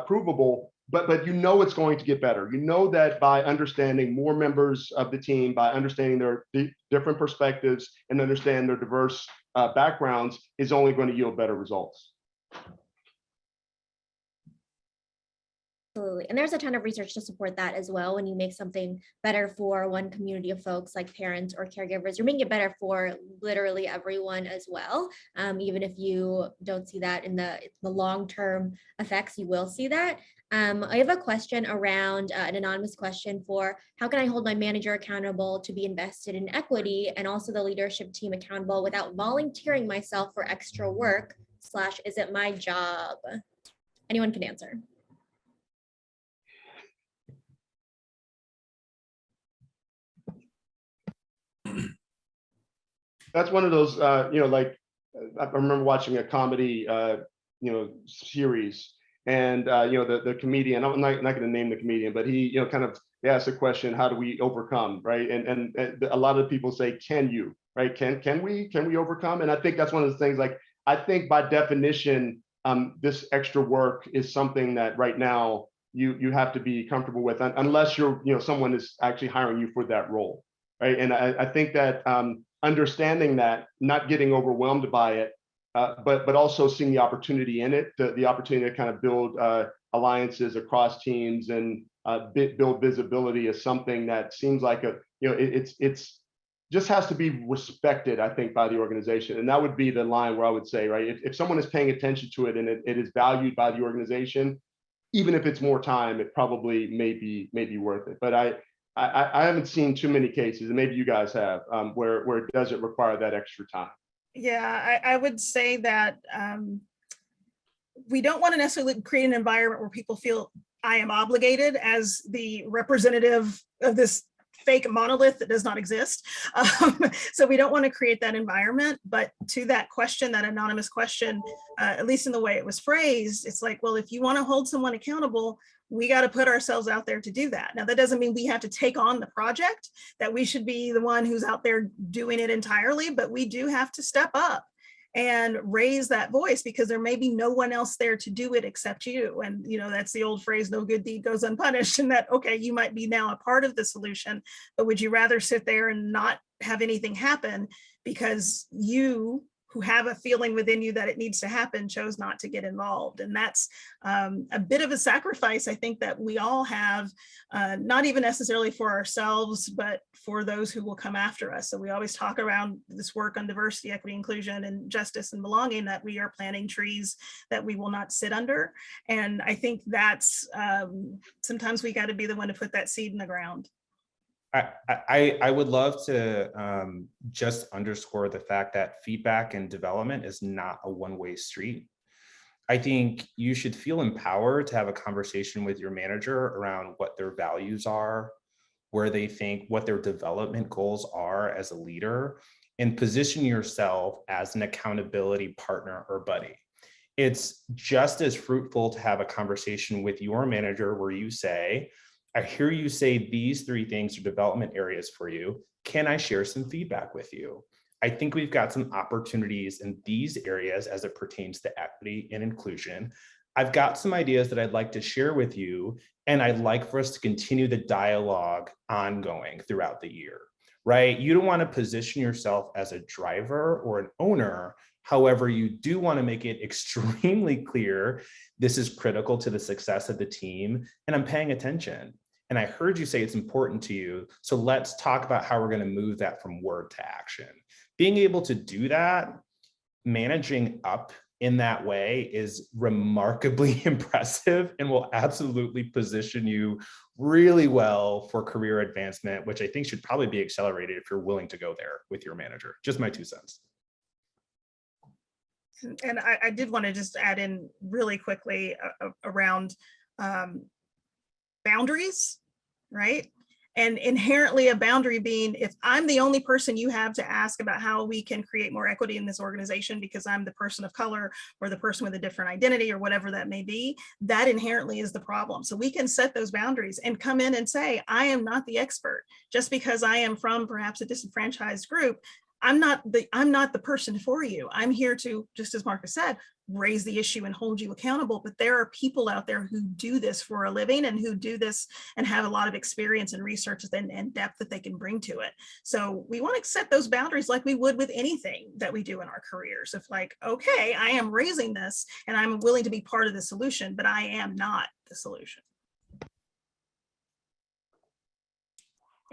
[SPEAKER 5] provable. But it's going to get better. That by understanding more members of the team, by understanding their different perspectives and understand their diverse backgrounds, is only going to yield better results.
[SPEAKER 1] Absolutely. And there's a ton of research to support that as well. When you make something better for one community of folks like parents or caregivers, you're making it better for literally everyone as well. Even if you don't see that in the long-term effects, you will see that. I have a question around an anonymous question for how can I hold my manager accountable to be invested in equity and also the leadership team accountable without volunteering myself for extra work / is it my job? Anyone can answer.
[SPEAKER 5] That's one of those, like I remember watching a comedy, series, and the comedian. I'm not going to name the comedian, but he, kind of asked the question, "How do we overcome?" Right, and a lot of people say, "Can you?" Right? Can we overcome? And I think that's one of the things. Like I think by definition, this extra work is something that right now you have to be comfortable with, unless you're someone is actually hiring you for that role, right? And I think that understanding that, not getting overwhelmed by it, but also seeing the opportunity in it, the opportunity to kind of build alliances across teams and build visibility is something that seems like it's just has to be respected, I think, by the organization. And that would be the line where I would say, right, if someone is paying attention to it and it is valued by the organization, even if it's more time, it probably may be worth it. But I haven't seen too many cases, and maybe you guys have, where it doesn't require that extra time.
[SPEAKER 2] Yeah, I would say that we don't want to necessarily create an environment where people feel I am obligated as the representative of this fake monolith that does not exist. So we don't want to create that environment. But to that question, that anonymous question, at least in the way it was phrased, it's like, well, if you want to hold someone accountable, we got to put ourselves out there to do that. Now, that doesn't mean we have to take on the project, that we should be the one who's out there doing it entirely, but we do have to step up and raise that voice, because there may be no one else there to do it except you. And that's the old phrase, no good deed goes unpunished. And that, okay, you might be now a part of the solution, but would you rather sit there and not have anything happen because you, who have a feeling within you that it needs to happen, chose not to get involved? And that's a bit of a sacrifice, I think, that we all have, not even necessarily for ourselves, but for those who will come after us. So we always talk around this work on diversity, equity, inclusion, and justice and belonging, that we are planting trees that we will not sit under. And I think that's sometimes we got to be the one to put that seed in the ground.
[SPEAKER 3] I would love to just underscore the fact that feedback and development is not a one-way street. I think you should feel empowered to have a conversation with your manager around what their values are, where they think, what their development goals are as a leader, and position yourself as an accountability partner or buddy. It's just as fruitful to have a conversation with your manager where you say, I hear you say these 3 things are development areas for you. Can I share some feedback with you? I think we've got some opportunities in these areas as it pertains to equity and inclusion. I've got some ideas that I'd like to share with you, and I'd like for us to continue the dialogue ongoing throughout the year, right? You don't want to position yourself as a driver or an owner. However, you do want to make it extremely clear, this is critical to the success of the team, and I'm paying attention. And I heard you say it's important to you. So let's talk about how we're going to move that from word to action. Being able to do that, managing up in that way, is remarkably impressive and will absolutely position you really well for career advancement, which I think should probably be accelerated if you're willing to go there with your manager. Just my 2 cents.
[SPEAKER 2] And I did want to just add in really quickly around boundaries, right? And inherently a boundary being, if I'm the only person you have to ask about how we can create more equity in this organization because I'm the person of color or the person with a different identity or whatever that may be, that inherently is the problem. So we can set those boundaries and come in and say, I am not the expert. Just because I am from perhaps a disenfranchised group, I'm not the person for you. I'm here to, just as Marcus said, raise the issue and hold you accountable. But there are people out there who do this for a living and who do this and have a lot of experience and research and depth that they can bring to it. So we want to set those boundaries like we would with anything that we do in our careers. If like, okay, I am raising this and I'm willing to be part of the solution, but I am not the solution.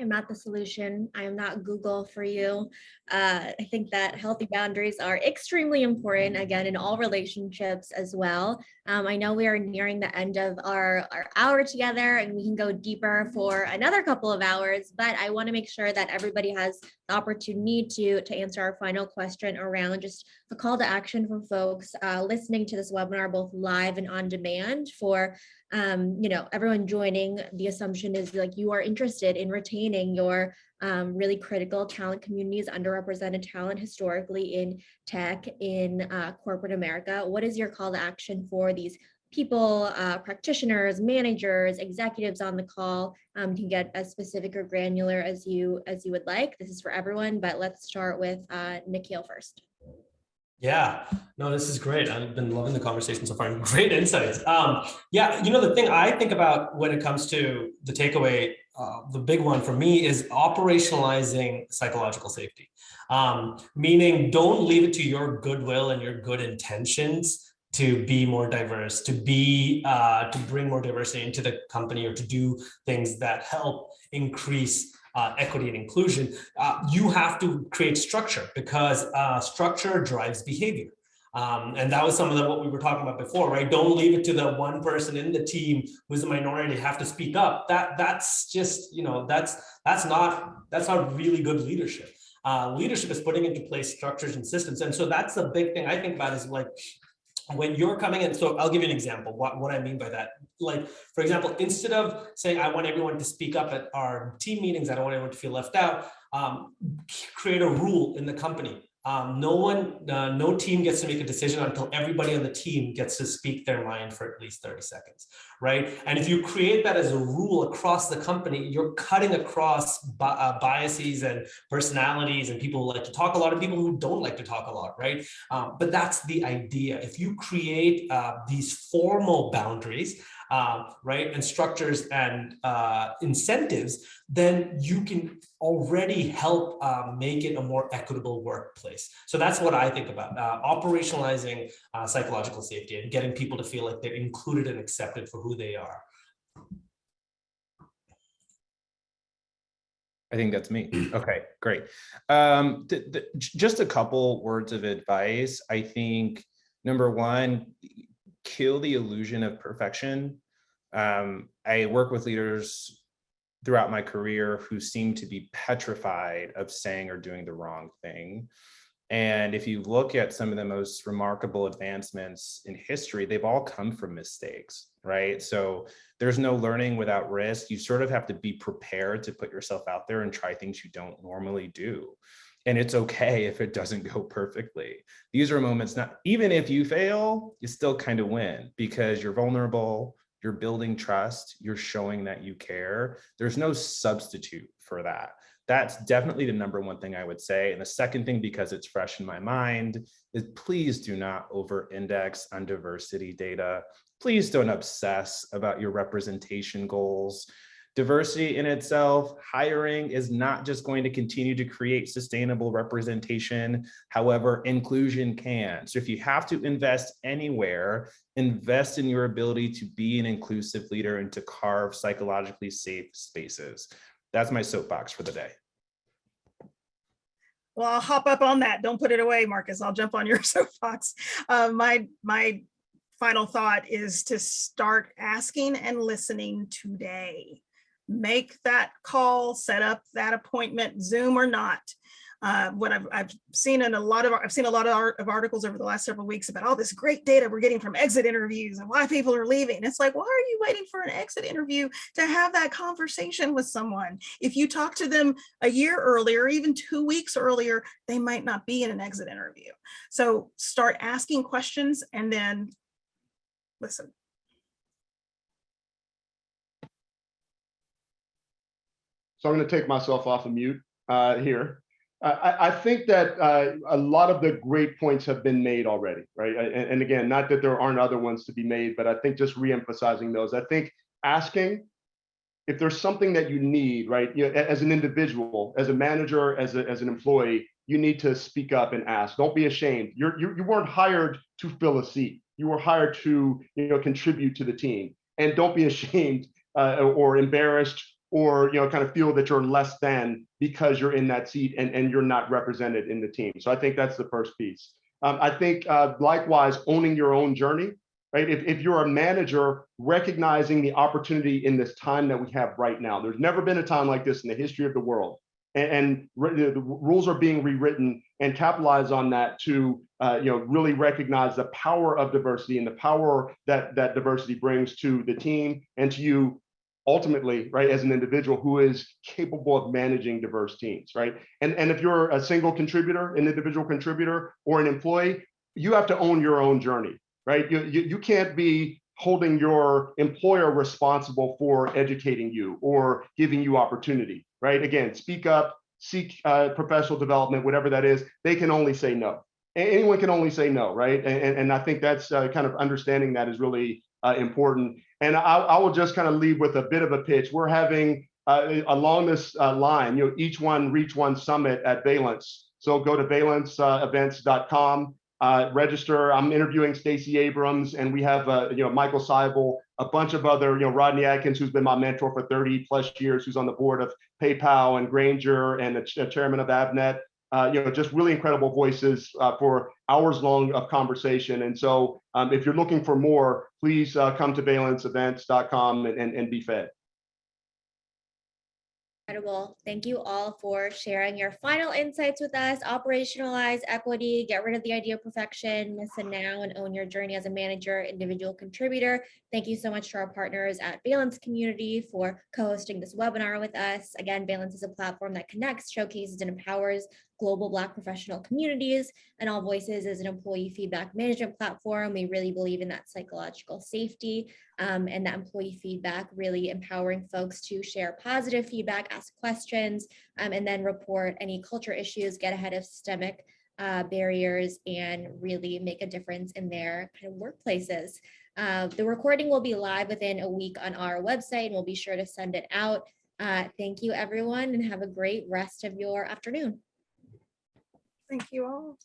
[SPEAKER 1] I'm not the solution. I am not Google for you. I think that healthy boundaries are extremely important, again, in all relationships as well. I know we are nearing the end of our hour together and we can go deeper for another couple of hours, but I want to make sure that everybody has the opportunity to answer our final question around just a call to action for folks listening to this webinar, both live and on demand. For everyone joining, the assumption is like you are interested in retaining your really critical talent communities, underrepresented talent historically in tech, in corporate America. What is your call to action for these people, practitioners, managers, executives on the call? You can get as specific or granular as you would like. This is for everyone, but let's start with Nikhil first.
[SPEAKER 4] Yeah, no, this is great. I've been loving the conversation so far. Great insights. Yeah, the thing I think about when it comes to the takeaway, the big one for me is operationalizing psychological safety. Meaning, don't leave it to your goodwill and your good intentions to be more diverse, to bring more diversity into the company, or to do things that help increase equity and inclusion. You have to create structure, because structure drives behavior. And that was some of what we were talking about before, right? Don't leave it to the one person in the team who's a minority have to speak up. That's just, that's not really good leadership. Leadership is putting into place structures and systems. And so that's the big thing I think about is like, when you're coming in, so I'll give you an example, what I mean by that. Like, for example, instead of saying, I want everyone to speak up at our team meetings, I don't want anyone to feel left out, create a rule in the company. No team gets to make a decision until everybody on the team gets to speak their mind for at least 30 seconds, right? And if you create that as a rule across the company, you're cutting across biases and personalities and people who like to talk a lot and people who don't like to talk a lot, right? But that's the idea. If you create these formal boundaries, right, and structures and incentives, then you can already help make it a more equitable workplace. So that's what I think about, operationalizing psychological safety and getting people to feel like they're included and accepted for who they are.
[SPEAKER 3] I think that's me. Okay, great. Just a couple words of advice. I think, number one, kill the illusion of perfection. I work with leaders throughout my career who seem to be petrified of saying or doing the wrong thing. And if you look at some of the most remarkable advancements in history, they've all come from mistakes, right? So there's no learning without risk. You sort of have to be prepared to put yourself out there and try things you don't normally do. And it's okay if it doesn't go perfectly. These are moments, not even if you fail, you still kind of win because you're vulnerable, you're building trust, you're showing that you care. There's no substitute for that. That's definitely the number one thing I would say. And the second thing, because it's fresh in my mind, is please do not over-index on diversity data. Please don't obsess about your representation goals. Diversity in itself, hiring is not just going to continue to create sustainable representation. However, inclusion can. So if you have to invest anywhere, invest in your ability to be an inclusive leader and to carve psychologically safe spaces. That's my soapbox for the day.
[SPEAKER 2] Well, I'll hop up on that. Don't put it away, Marcus. I'll jump on your soapbox. My final thought is to start asking and listening today. Make that call, set up that appointment, Zoom or not. What I've seen a lot of articles over the last several weeks about all this great data we're getting from exit interviews and why people are leaving. It's like, why are you waiting for an exit interview to have that conversation with someone? If you talk to them a year earlier, even 2 weeks earlier, they might not be in an exit interview. So start asking questions and then listen.
[SPEAKER 5] So I'm going to take myself off of mute here. I think that a lot of the great points have been made already, right? And again, not that there aren't other ones to be made, but I think just re-emphasizing those. I think asking if there's something that you need, right? As an individual, as a manager, as an employee, you need to speak up and ask. Don't be ashamed. You weren't hired to fill a seat. You were hired to contribute to the team. And don't be ashamed or embarrassed or kind of feel that you're less than because you're in that seat and you're not represented in the team. So I think that's the first piece. I think likewise, owning your own journey, right? If you're a manager, recognizing the opportunity in this time that we have right now. There's never been a time like this in the history of the world. And the rules are being rewritten, and capitalize on that to really recognize the power of diversity and the power that diversity brings to the team and to you ultimately, right, as an individual who is capable of managing diverse teams, right? And if you're a single contributor, an individual contributor, or an employee, you have to own your own journey, right? You can't be holding your employer responsible for educating you or giving you opportunity, right? Again, speak up, seek professional development, whatever that is. They can only say no. Anyone can only say no, right? And I think that's kind of understanding that is really important. And I will just kind of leave with a bit of a pitch. We're having along this line, each one reach one summit at Valence. So go to valenceevents.com. Register. I'm interviewing Stacey Abrams, and we have Michael Seibel, a bunch of other, Rodney Atkins, who's been my mentor for 30 plus years, who's on the board of PayPal and Granger and the chairman of Avnet. Just really incredible voices for hours long of conversation. And so if you're looking for more, please come to valenceevents.com and be fed.
[SPEAKER 1] Incredible. Thank you all for sharing your final insights with us. Operationalize equity, get rid of the idea of perfection, miss it now, and own your journey as a manager, individual contributor. Thank you so much to our partners at Valence Community for co-hosting this webinar with us. Again, Valence is a platform that connects, showcases, and empowers global Black professional communities, and AllVoices is an employee feedback management platform. We really believe in that psychological safety and that employee feedback, really empowering folks to share positive feedback, ask questions, and then report any culture issues, get ahead of systemic barriers, and really make a difference in their kind of workplaces. The recording will be live within a week on our website, and we'll be sure to send it out. Thank you, everyone, and have a great rest of your afternoon.
[SPEAKER 2] Thank you all.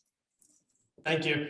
[SPEAKER 4] Thank you.